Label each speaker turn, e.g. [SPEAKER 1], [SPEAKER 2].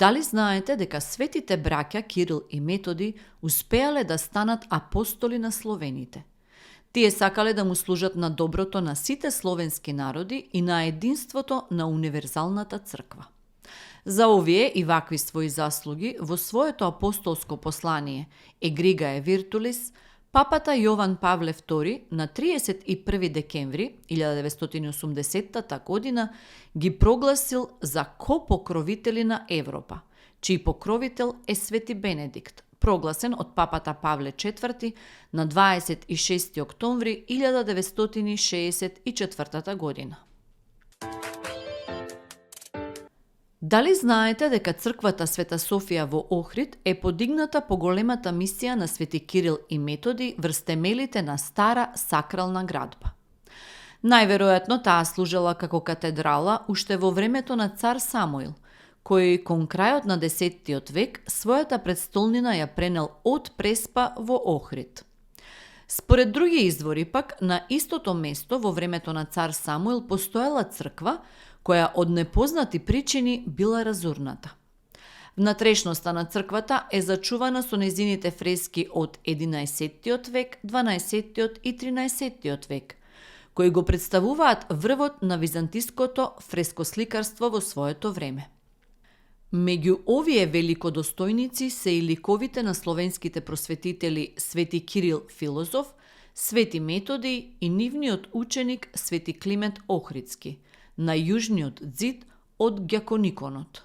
[SPEAKER 1] Дали знаете дека светите браќа Кирил и Методи успеале да станат апостоли на словените? Тие сакале да му служат на доброто на сите словенски народи и на единството на универзалната црква. За овие и вакви своји заслуги во своето апостолско послание Егригае Виртулис, папата Јован Павле II на 31 декември 1980 година ги прогласил за копокровители на Европа, чиј покровител е Свети Бенедикт, прогласен од папата Павле IV на 26 октомври 1964 година. Дали знаете дека црквата Света Софија во Охрид е подигната по големата мисија на Свети Кирил и Методи врз темелите на стара сакрална градба? Најверојатно таа служела како катедрала уште во времето на цар Самуил, кој кон крајот на 10 век својата престолнина ја пренел од Преспа во Охрид. Според други извори пак, на истото место во времето на цар Самуил постоела црква која од непознати причини била разурната. Внатрешноста на црквата е зачувана со незините фрески од 11 век, 12 и 13 век, кои го представуваат врвот на византиското фрескосликарство во своето време. Меѓу овие великодостојници се и ликовите на словенските просветители Свети Кирил филозоф, Свети Методи и нивниот ученик Свети Климент Охридски, на јужниот ѕид од Ѓакониконот.